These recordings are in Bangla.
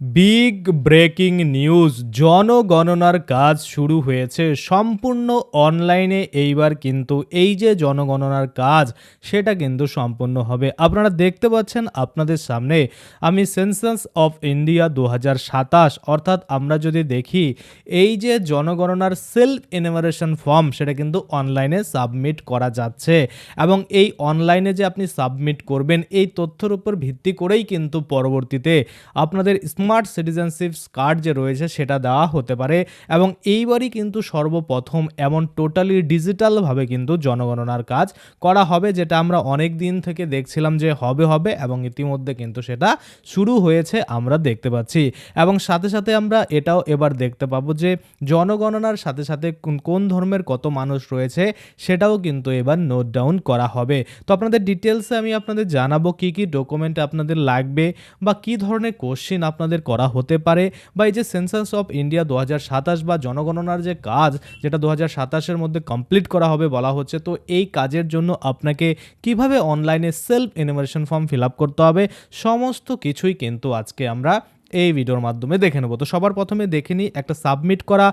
বিগ ব্রেকিং নিউজ, জনগণনার কাজ শুরু হয়েছে সম্পূর্ণ অনলাইনে। এইবার কিন্তু এই যে জনগণনার কাজ সেটা কিন্তু সম্পূর্ণ হবে। আপনারা দেখতে পাচ্ছেন আপনাদের সামনে আমি সেন্সাস অফ ইন্ডিয়া 2027 অর্থাৎ আমরা যদি দেখি এই যে জনগণনার সেলফ এনুমারেশন ফর্ম সেটা কিন্তু অনলাইনে সাবমিট করা যাচ্ছে এবং এই অনলাইনে যে আপনি সাবমিট করবেন এই তথ্যের উপর ভিত্তি করেই কিন্তু পরবর্তীতে আপনাদের স্মার্ট সিটিজেনশিপ কার্ড যে রয়েছে সেটা দেওয়া হতে পারে এবং এইবারই কিন্তু সর্বপ্রথম এমন টোটালি ডিজিটালভাবে কিন্তু জনগণনার কাজ করা হবে, যেটা আমরা অনেক দিন থেকে দেখছিলাম যে হবে এবং ইতিমধ্যে কিন্তু সেটা শুরু হয়েছে আমরা দেখতে পাচ্ছি। এবং সাথে সাথে আমরা এটাও এবার দেখতে পাবো যে জনগণনার সাথে সাথে কোন ধর্মের কত মানুষ রয়েছে সেটাও কিন্তু এবার নোট ডাউন করা হবে। তো আপনাদের ডিটেলসে আমি আপনাদের জানাবো কি কি ডকুমেন্ট আপনাদের লাগবে বা কি ধরনের কোশ্চিন আপনাদের করা হতে পারে, বা এই যে সেন্সাস অফ ইন্ডিয়া 2027 বা জনগণনার যে কাজ যেটা 2027-এর মধ্যে কমপ্লিট করা হবে বলা হচ্ছে, তো এই কাজের জন্য আপনাকে কিভাবে অনলাইনে self enumeration form fill up করতে হবে সমস্ত কিছুই কিন্তু আজকে আমরা এই ভিডিওর মাধ্যমে দেখে নেব। তো সবার প্রথমে দেখে নিই একটা সাবমিট করা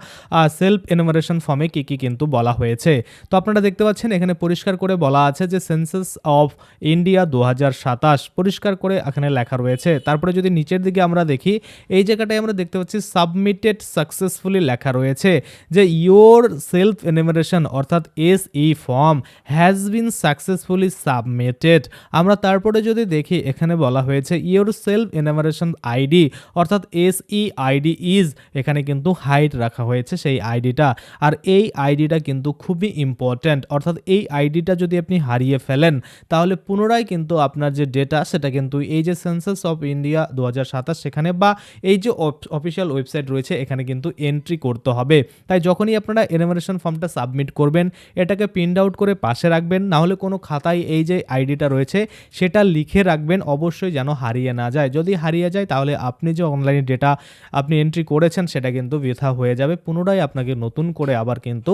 সেলফ এনুমারেশন ফর্মে কি কি কিন্তু বলা হয়েছে। তো আপনারা দেখতে পাচ্ছেন এখানে পরিষ্কার করে বলা আছে যে সেন্সাস অফ ইন্ডিয়া 2027 পরিষ্কার করে এখানে লেখা রয়েছে। তারপরে যদি নিচের দিকে আমরা দেখি এই জায়গাটায় আমরা দেখতে পাচ্ছি সাবমিটেড সাকসেসফুলি লেখা রয়েছে যে ইয়োর সেলফ এনুমারেশন অর্থাৎ SE form has been successfully submitted. আমরা তারপরে যদি দেখি এখানে বলা হয়েছে ইয়োর সেলফ এনুমারেশন আইডি অর্থাৎ SEID ইজ, এখানে কিন্তু হাইড রাখা হয়েছে সেই আইডিটা। আর এই আইডিটা কিন্তু খুবই ইম্পর্ট্যান্ট, অর্থাৎ এই আইডিটা যদি আপনি হারিয়ে ফেলেন তাহলে পুনরায় কিন্তু আপনার যে ডেটা সেটা কিন্তু এই যে সেন্সাস অফ ইন্ডিয়া 2027 সেখানে বা এই যে অফিসিয়াল ওয়েবসাইট রয়েছে এখানে কিন্তু এন্ট্রি করতে হবে। তাই যখনই আপনারা এনুমারেশন ফর্মটা সাবমিট করবেন এটাকে প্রিন্ট আউট করে পাশে রাখবেন, না হলে কোনো খাতায় এই যে আইডিটা রয়েছে সেটা লিখে রাখবেন, অবশ্যই যেন হারিয়ে না যায়। যদি হারিয়ে যায় তাহলে আপনি যে অনলাইনে ডেটা আপনি এন্ট্রি করেছেন সেটা কিন্তু বৃথা হয়ে যাবে, পুনরায় আপনাকে নতুন করে আবার কিন্তু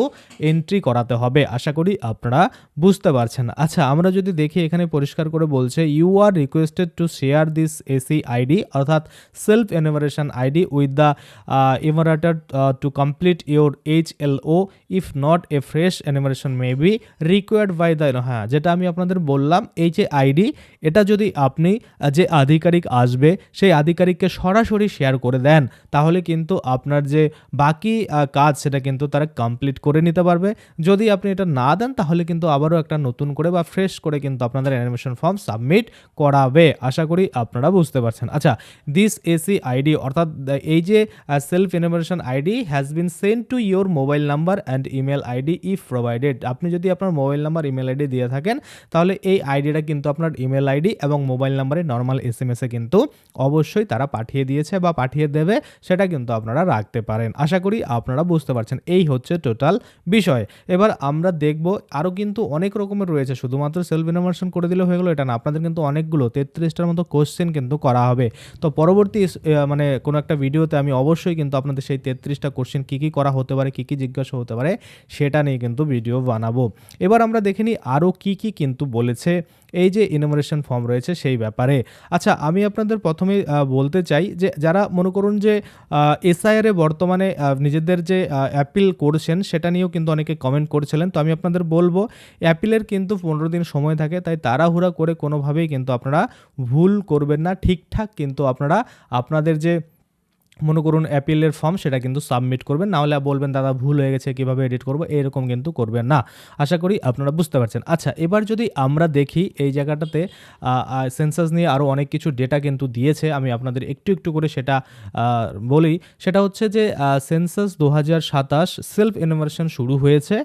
এন্ট্রি করাতে হবে। আশা করি আপনারা বুঝতে পারছেন। আচ্ছা, আমরা যদি দেখি এখানে পরিষ্কার করে বলছে you are requested to share this SEID অর্থাৎ self enumeration ID with the enumerator to complete your HLO if not a fresh enumeration may be required by the, হ্যাঁ যেটা আমি আপনাদের বললাম এই যে আইডি এটা যদি আপনি যে আধিকারিক আসবে সেই আধিকারিককে সরাসরি শেয়ার করে দেন তাহলে কিন্তু আপনার যে বাকি কাজ সেটা কিন্তু তারা কমপ্লিট করে নিতে পারবে। যদি আপনি এটা না দেন তাহলে কিন্তু আবারও একটা নতুন করে বা ফ্রেশ করে কিন্তু আপনাদের অ্যানিমেশন ফর্ম সাবমিট করাবে। আশা করি আপনারা বুঝতে পারছেন। আচ্ছা, দিস SEID অর্থাৎ এই যে self enumeration ID has been send to your mobile number and email ID if provided. আপনি যদি আপনার মোবাইল নাম্বার ইমেল আইডি দিয়ে থাকেন তাহলে এই আইডিটা কিন্তু আপনার ইমেল আইডি এবং মোবাইল নাম্বারে নর্মাল SMS-এ কিন্তু অবশ্যই তারা পাঠিয়ে দিয়েছে বা পাঠিয়ে দেবে, সেটা কিন্তু আপনারা রাখতে পারেন। আশা করি আপনারা বুঝতে পারছেন। এই হচ্ছে টোটাল বিষয়। এবার আমরা দেখব আরও কিন্তু অনেক রকমের রয়েছে, শুধুমাত্র সেলফ এনুমারেশন করে দিলে হয়ে গেলো এটা না, আপনাদের কিন্তু অনেকগুলো 33টার মতো কোশ্চেন কিন্তু করা হবে। তো পরবর্তী মানে কোনো একটা ভিডিওতে আমি অবশ্যই কিন্তু আপনাদের সেই 33টা কোশ্চেন কী কী করা হতে পারে, কী কী জিজ্ঞাসা হতে পারে সেটা নিয়ে কিন্তু ভিডিও বানাবো। এবার আমরা দেখে নিই আরও কী কী কিন্তু বলেছে এই যে এনুমারেশন ফর্ম রয়েছে সেই ব্যাপারে। আচ্ছা, আমি আপনাদের প্রথমেই বলতে চাই যে যারা মনে করুন যে SIR-এ বর্তমানে নিজেদের যে অ্যাপিল করছেন সেটা নিয়েও কিন্তু অনেকে কমেন্ট করছিলেন। তো আমি আপনাদের বলবো অ্যাপিলের কিন্তু 15 দিন সময় থাকে, তাই তাড়াহুড়া করে কোনোভাবেই কিন্তু আপনারা ভুল করবেন না। ঠিকঠাক কিন্তু আপনারা আপনাদের যে মনে করুন অ্যাপিলের ফর্ম সেটা কিন্তু সাবমিট করবেন, না হলে বলবেন দাদা ভুল হয়ে গেছে কীভাবে এডিট করব, এরকম কিন্তু করবেন না। আশা করি আপনারা বুঝতে পারছেন। আচ্ছা, এবার যদি আমরা দেখি এই জায়গাটাতে সেন্সাস নিয়ে আরও অনেক কিছু ডেটা কিন্তু দিয়েছে, আমি আপনাদের একটু একটু করে সেটা বলি। সেটা হচ্ছে যে সেন্সাস 2027 সেলফ এনুমারেশন শুরু হয়েছে।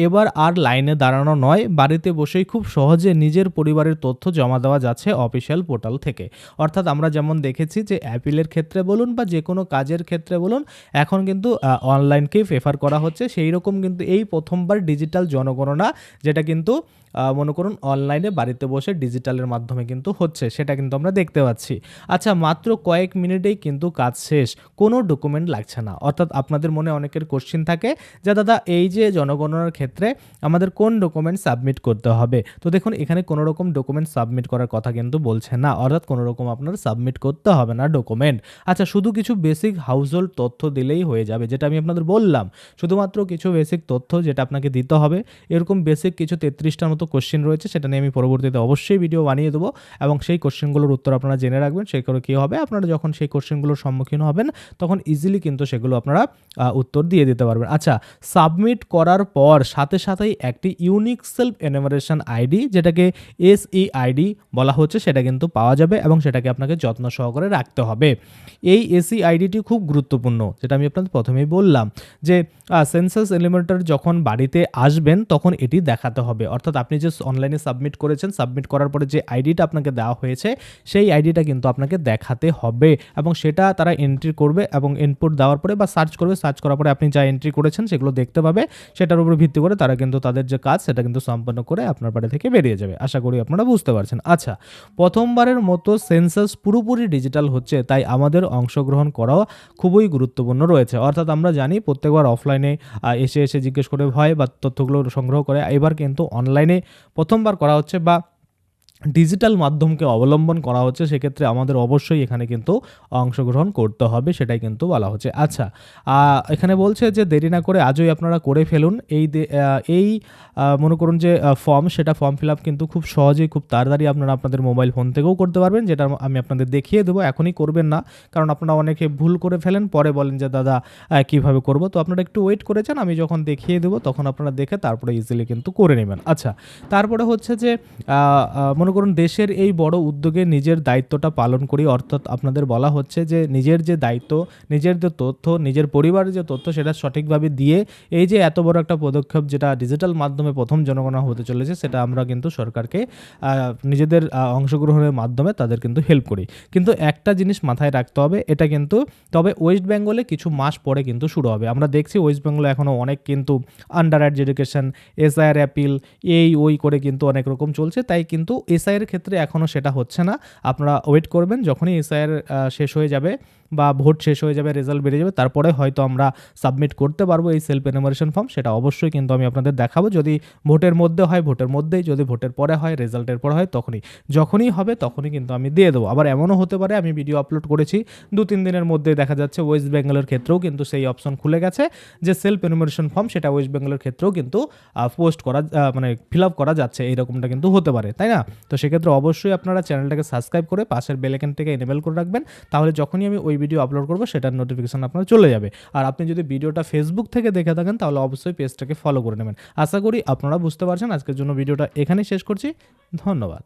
এবার আর লাইনে দাঁড়ানো নয়, বাড়িতে বসেই খুব সহজে নিজের পরিবারের তথ্য জমা দেওয়া যাচ্ছে অফিসিয়াল পোর্টাল থেকে। অর্থাৎ আমরা যেমন দেখেছি যে অ্যাপিলের ক্ষেত্রে বলুন বা যে যে কোনো কাজের ক্ষেত্রে বলুন এখন কিন্তু অনলাইনকেই প্রেফার করা হচ্ছে। সেই রকম কিন্তু এই প্রথমবার ডিজিটাল জনগণনা যেটা কিন্তু মনে করুন অনলাইনে বাড়িতে বসে ডিজিটালের মাধ্যমে কিন্তু হচ্ছে, সেটা কিন্তু আমরা দেখতে পাচ্ছি। আচ্ছা, মাত্র কয়েক মিনিটেই কিন্তু কাজ শেষ, কোনো ডকুমেন্ট লাগছে না। অর্থাৎ আপনাদের মনে অনেকের কোশ্চেন থাকে যে দাদা এই যে জনগণনার ক্ষেত্রে আমাদের কোন ডকুমেন্ট সাবমিট করতে হবে। তো দেখুন এখানে কোনো রকম ডকুমেন্ট সাবমিট করার কথা কিন্তু বলছে না, অর্থাৎ কোনো রকম আপনার সাবমিট করতে হবে না ডকুমেন্ট। আচ্ছা, শুধু কিছু বেসিক হাউস হোল্ড তথ্য দিলেই হয়ে যাবে, যেটা আমি আপনাদের বললাম। শুধুমাত্র কিছু বেসিক তথ্য যেটা আপনাকে দিতে হবে। এরকম বেসিক কিছু 33টার মতো কোশ্চেন রয়েছে, সেটা নিয়ে আমি পরবর্তীতে অবশ্যই ভিডিও বানিয়ে দেবো এবং সেই কোশ্চেনগুলোর উত্তর আপনারা জেনে রাখবেন। সেই করে কী হবে, আপনারা যখন সেই কোশ্চেনগুলোর সম্মুখীন হবেন তখন ইজিলি কিন্তু সেগুলো আপনারা উত্তর দিয়ে দিতে পারবেন। আচ্ছা, সাবমিট করার পর সাথে সাথেই একটি ইউনিক সেলফ এনুমারেশন আইডি, যেটাকে SEID বলা হচ্ছে, সেটা কিন্তু পাওয়া যাবে এবং সেটাকে আপনাকে যত্ন সহকারে রাখতে হবে। এই SEIDটি খুব গুরুত্বপূর্ণ, যেটা আমি আপনাদের প্রথমেই বললাম যে সেন্সাস এলিমেন্টার যখন বাড়িতে আসবেন তখন এটি দেখাতে হবে। অর্থাৎ আপনি যে অনলাইনে সাবমিট করেছেন, সাবমিট করার পরে যে আইডিটা আপনাকে দেওয়া হয়েছে সেই আইডিটা কিন্তু আপনাকে দেখাতে হবে এবং সেটা তারা এন্ট্রি করবে এবং ইনপুট দেওয়ার পরে বা সার্চ করবে, সার্চ করার পরে আপনি যা এন্ট্রি করেছেন সেগুলো দেখতে পাবে। সেটার উপর ভিত্তি করে তারা কিন্তু তাদের যে কাজ সেটা কিন্তু সম্পন্ন করে আপনার বাড়ি থেকে বেরিয়ে যাবে। আশা করি আপনারা বুঝতে পারছেন। আচ্ছা, প্রথমবারের মতো সেন্সাস পুরোপুরি ডিজিটাল হচ্ছে, তাই আমাদের অংশগ্রহণ করাও খুবই গুরুত্বপূর্ণ রয়েছে। অর্থাৎ আমরা জানি প্রত্যেকবার অফলাইনে এসে জিজ্ঞেস করে হয় বা তথ্যগুলো সংগ্রহ করে, এবার কিন্তু অনলাইনে প্রথমবার করা হচ্ছে বা ডিজিটাল মাধ্যমকে অবলম্বন করা হচ্ছে। সেক্ষেত্রে আমাদের অবশ্যই এখানে কিন্তু অংশগ্রহণ করতে হবে, সেটাই কিন্তু বলা হচ্ছে। আচ্ছা, এখানে বলছে যে দেরি না করে আজই আপনারা করে ফেলুন এই মনে করুন যে ফর্ম, সেটা ফর্ম ফিল আপ কিন্তু খুব সহজেই খুব তাড়াতাড়ি আপনারা আপনাদের মোবাইল ফোন থেকেও করতে পারবেন, যেটা আমি আপনাদের দেখিয়ে দেবো। এখনই করবেন না, কারণ আপনারা অনেকে ভুল করে ফেলেন, পরে বলেন যে দাদা কীভাবে করব। তো আপনারা একটু ওয়েট করেছেন, আমি যখন দেখিয়ে দেবো তখন আপনারা দেখে তারপরে ইজিলি কিন্তু করে নেবেন। আচ্ছা, তারপরে হচ্ছে যে মনে করুন দেশের এই বড় উদ্যোগে নিজের দায়িত্বটা পালন করি। অর্থাৎ আপনাদের বলা হচ্ছে যে নিজের যে দায়িত্ব, নিজের যে তথ্য, নিজের পরিবারের যে তথ্য সেটা সঠিকভাবে দিয়ে এই যে এত বড় একটা পদক্ষেপ যেটা ডিজিটাল মাধ্যমে প্রথম জনগণনা হতে চলেছে, সেটা আমরা কিন্তু সরকারকে নিজেদের অংশগ্রহণের মাধ্যমে তাদের কিন্তু হেল্প করি। কিন্তু একটা জিনিস মাথায় রাখতে হবে, এটা কিন্তু তবে ওয়েস্ট বেঙ্গলে কিছু মাস পরে কিন্তু শুরু হবে। আমরা দেখছি ওয়েস্ট বেঙ্গলে এখনও অনেক কিন্তু আন্ডার এডুকেশন, SIR অ্যাপিল, ওই করে কিন্তু অনেক রকম চলছে, তাই কিন্তু SIR ক্ষেত্রে এখনও সেটা হচ্ছে না। আপনারা ওয়েট করবেন, যখনই SIR শেষ হয়ে যাবে বা ভোট শেষ হয়ে যাবে, রেজাল্ট বেরিয়ে যাবে, তারপরে হয়তো আমরা সাবমিট করতে পারবো এই সেলফ এনুমারেশন ফর্ম। সেটা অবশ্যই কিন্তু আমি আপনাদের দেখাবো। যদি ভোটের মধ্যে হয় ভোটের মধ্যেই, যদি ভোটের পরে হয়, রেজাল্টের পরে হয়, যখনই হবে তখনই কিন্তু আমি দিয়ে দেবো। আবার এমনও হতে পারে আমি ভিডিও আপলোড করেছি 2-3 দিনের মধ্যে দেখা যাচ্ছে ওয়েস্ট বেঙ্গলের ক্ষেত্রেও কিন্তু সেই অপশন খুলে গেছে যে সেলফ এনুমারেশন ফর্ম, সেটা ওয়েস্ট বেঙ্গলের ক্ষেত্রেও কিন্তু পোস্ট করা মানে ফিল আপ করা যাচ্ছে, এইরকমটা কিন্তু হতে পারে, তাই না? তো সেক্ষেত্রে অবশ্যই আপনারা চ্যানেলটাকে সাবস্ক্রাইব করে পাশের বেল আইকনটাকে এনেবল করে রাখবেন, তাহলে যখনই আমি ওই ভিডিও আপলোড করবো সেটার নোটিফিকেশন আপনার চলে যাবে। আর আপনি যদি ভিডিওটা ফেসবুক থেকে দেখে থাকেন তাহলে অবশ্যই পেজটাকে ফলো করে নেবেন। আশা করি আপনারা বুঝতে পারছেন। আজকের জন্য ভিডিওটা এখানেই শেষ করছি। ধন্যবাদ।